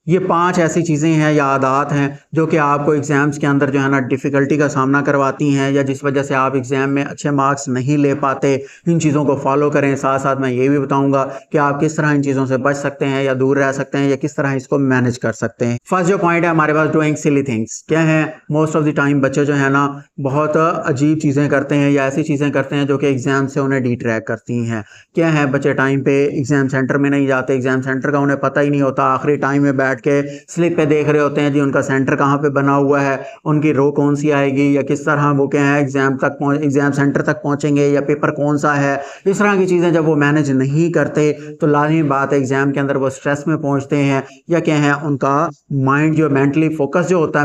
ये 5 ऐसी चीज़ें हैं या आदत हैं जो कि आपको एग्ज़ाम्स के अंदर जो है ना डिफ़िकल्टी का सामना करवाती हैं या जिस वजह से आप एग्ज़ाम में अच्छे मार्क्स नहीं ले पाते। इन चीज़ों को फ़ॉलो करें। साथ-साथ मैं ये भी बताऊँगा कि आप किस तरह इन चीज़ों से बच सकते हैं या दूर रह सकते हैं या किस तरह इसको मैनेज कर सकते हैं। फर्स्ट जो पॉइंट है हमारे पास डूइंग सिली थिंग्स। क्या है, मोस्ट ऑफ़ द टाइम बच्चे जो है ना बहुत अजीब चीज़ें करते हैं या ऐसी चीज़ें करते हैं जो कि एग्ज़ाम से उन्हें डिट्रैक्ट करती हैं। क्या है, बच्चे टाइम पे एग्ज़ाम सेंटर में नहीं जाते, एग्ज़ाम सेंटर का उन्हें पता ही नहीं होता। आखिरी टाइम में बैठ के स्लिप पे देख रहे होते हैं जी उनका सेंटर कहाँ पे बना हुआ है, उनकी रो कौन सी आएगी या किस तरह वो क्या है एग्ज़ाम सेंटर तक पहुँचेंगे या पेपर कौन सा है। इस तरह की चीज़ें जब वो मैनेज नहीं करते तो लाज़मी बात है एग्ज़ाम के अंदर वो स्ट्रेस में पहुँचते हैं या क्या है उनका माइंड जो मेंटल फोकस जो होता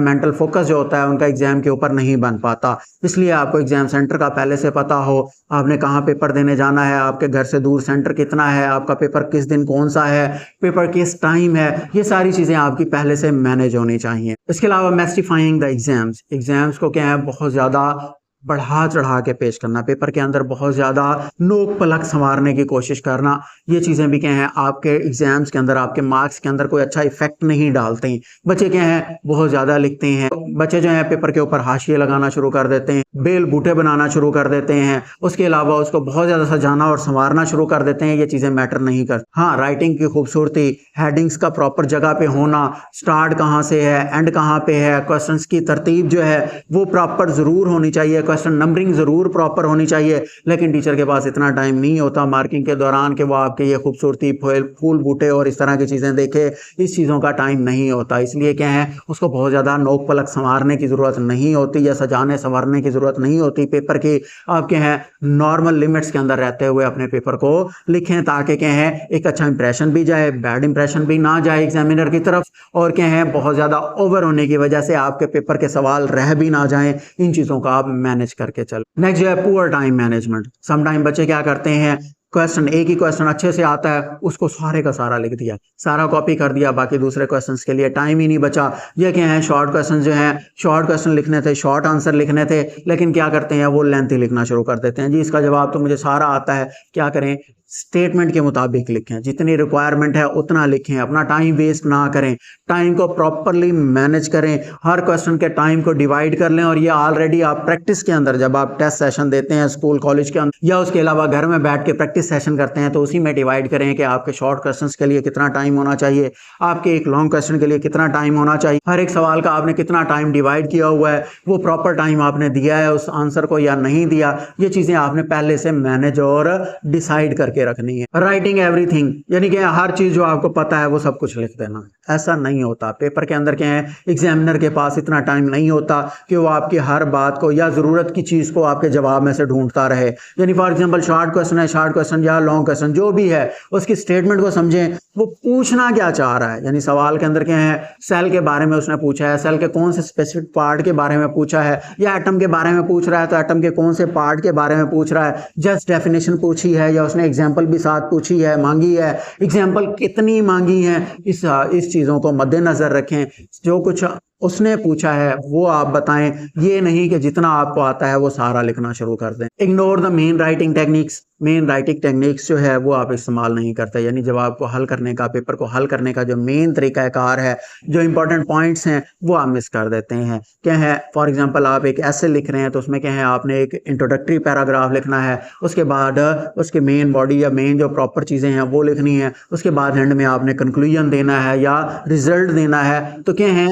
है उनका एग्ज़ाम के ऊपर नहीं बन पाता। इसलिए आपको एग्ज़ाम सेंटर का पहले से पता हो, आपने कहाँ पेपर देने जाना है, आपके घर से दूर सेंटर कितना है, आपका पेपर किस दिन कौन सा है, पेपर किस टाइम है, ये सारी चीज़ें आपकी पहले से मैनेज होनी चाहिए। इसके अलावा मिस्टिफाइंग द एग्ज़ाम्स को क्या है बहुत ज़्यादा बढ़ा चढ़ा के पेश करना, पेपर के अंदर बहुत ज़्यादा नोक पलक संवारने की कोशिश करना, ये चीज़ें भी क्या हैं आपके एग्ज़ाम्स के अंदर, आपके मार्क्स के अंदर कोई अच्छा इफेक्ट नहीं डालते हैं। बच्चे क्या हैं बहुत ज़्यादा लिखते हैं, बच्चे जो हैं पेपर के ऊपर हाशिए लगाना शुरू कर देते हैं, बेल बूटे बनाना शुरू कर देते हैं, उसके अलावा उसको बहुत ज़्यादा सजाना और संवारना शुरू कर देते हैं। ये चीज़ें मैटर नहीं करती। हाँ, राइटिंग की खूबसूरती, हेडिंग्स का प्रॉपर जगह पे होना, स्टार्ट कहाँ से है, एंड कहाँ पे है, क्वेश्चंस की तरतीब जो है वो प्रॉपर ज़रूर होनी चाहिए, क्वेश्चन नंबरिंग ज़रूर प्रॉपर होनी चाहिए। लेकिन टीचर के पास इतना टाइम नहीं होता मार्किंग के दौरान कि वो आपके ये खूबसूरती फूल बूटे और इस तरह की चीज़ें देखे, इस चीज़ों का टाइम नहीं होता। इसलिए क्या है उसको बहुत ज़्यादा नोक पलक संवारने की ज़रूरत नहीं होती या सजाने संवारने की ज़रूरत नहीं होती। पेपर की आप क्या है नॉर्मल लिमिट्स के अंदर रहते हुए अपने पेपर को लिखें ताकि क्या है एक अच्छा इंप्रेशन भी जाए, बैड इंप्रेशन भी ना जाए एग्जामिनर की तरफ, और क्या है बहुत ज़्यादा ओवर होने की वजह से आपके पेपर के सवाल रह भी ना जाएं। इन चीज़ों का आप मैनेज करके चलो। नेक्स्ट जो है poor time management. Some time बच्चे क्या करते हैं, एक ही क्वेश्चन अच्छे से आता है उसको सारे का सारा लिख दिया, सारा कॉपी कर दिया, बाकी दूसरे क्वेश्चंस के लिए टाइम ही नहीं बचा। ये क्या है शॉर्ट क्वेश्चन जो है, शॉर्ट क्वेश्चन लिखने थे, शॉर्ट आंसर लिखने थे, लेकिन क्या करते हैं वो लेंथी लिखना शुरू कर देते हैं। जी इसका जवाब तो मुझे सारा आता है, क्या करें स्टेटमेंट के मुताबिक लिखें, जितनी रिक्वायरमेंट है उतना लिखें, अपना टाइम वेस्ट ना करें, टाइम को प्रॉपरली मैनेज करें, हर क्वेश्चन के टाइम को डिवाइड कर लें। और ये ऑलरेडी आप प्रैक्टिस के अंदर जब आप टेस्ट सेशन देते हैं स्कूल कॉलेज के अंदर या उसके अलावा घर में बैठ के प्रैक्टिस सेशन करते हैं तो उसी में डिवाइड करें कि आपके शॉर्ट क्वेश्चंस के लिए कितना टाइम होना चाहिए, आपके एक लॉन्ग क्वेश्चन के लिए कितना टाइम होना चाहिए, हर एक सवाल का आपने कितना टाइम डिवाइड किया हुआ है, वो प्रॉपर टाइम आपने दिया है उस आंसर को या नहीं दिया। ये चीज़ें आपने पहले से मैनेज और डिसाइड करके रखनी है। राइटिंग एवरीथिंग, यानी कि हर चीज जो आपको पता है वो सब कुछ लिख देना। ऐसा नहीं होता, पेपर के अंदर क्या है एग्जामिनर के पास इतना टाइम नहीं होता कि वो आपकी हर बात को या जरूरत की चीज को आपके जवाब में से ढूंढता रहे। यानी फॉर एग्जांपल शॉर्ट क्वेश्चन है, शॉर्ट क्वेश्चन या लॉन्ग क्वेश्चन जो भी है उसकी स्टेटमेंट को समझें, वो पूछना क्या चाह रहा है। यानी सवाल के अंदर क्या है सेल के बारे में उसने पूछा है, सेल के कौन से स्पेसिफिक पार्ट के बारे में पूछा है, या एटम के बारे में पूछ रहा है तो एटम के कौन से पार्ट के बारे में पूछ रहा है, जस्ट डेफिनेशन पूछी है या उसने एग्जाम्पल भी साथ पूछी है, मांगी है, एग्जाम्पल कितनी मांगी है। इस चीज़ों को मद्देनजर रखें, जो कुछ उसने पूछा है वो आप बताएं, ये नहीं कि जितना आपको आता है वो सारा लिखना शुरू कर दें। Ignore the main writing techniques जो है वो आप इस्तेमाल नहीं करते। यानी जब आपको हल करने का, पेपर को हल करने का जो मेन तरीकाकार है, जो इंपॉर्टेंट पॉइंट्स हैं वो आप मिस कर देते हैं। क्या है फॉर एग्जांपल आप एक ऐसे लिख रहे हैं तो उसमें क्या है आपने एक इंट्रोडक्टरी पैराग्राफ लिखना है, उसके बाद उसके मेन बॉडी या मेन जो प्रॉपर चीज़ें हैं वो लिखनी है, उसके बाद एंड में आपने कंक्लूजन देना है या रिजल्ट देना है। तो क्या है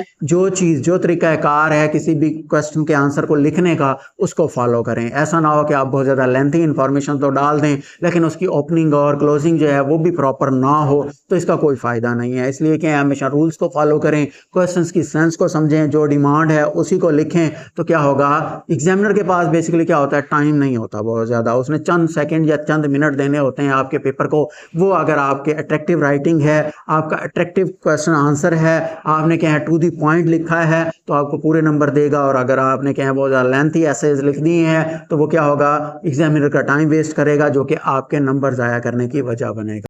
जो तरीकाकार है किसी भी क्वेश्चन के आंसर को लिखने का उसको फॉलो करें। ऐसा ना हो कि आप बहुत ज़्यादा लेंथी इंफॉर्मेशन तो डाल दें लेकिन उसकी ओपनिंग और क्लोजिंग जो है वो भी प्रॉपर ना हो, तो इसका कोई फ़ायदा नहीं है। इसलिए कि हमेशा रूल्स को फॉलो करें, क्वेश्चंस की सेंस को समझें, जो डिमांड है उसी को लिखें। तो क्या होगा एग्जामिनर के पास बेसिकली क्या होता है टाइम नहीं होता बहुत ज़्यादा, उसने चंद सेकेंड या चंद मिनट देने होते हैं आपके पेपर को। वो अगर आपके अट्रैक्टिव राइटिंग है, आपका अट्रैक्टिव क्वेश्चन आंसर है, आपने क्या है टू दी पॉइंट लिखा है तो आपको पूरे नंबर देगा। और अगर आपने क्या है बहुत ज़्यादा लेंथी एसेज लिख दिए हैं तो वो क्या होगा एग्जामिनर का टाइम वेस्ट करेगा, जो कि आपके नंबर ज़ाया करने की वजह बनेगा।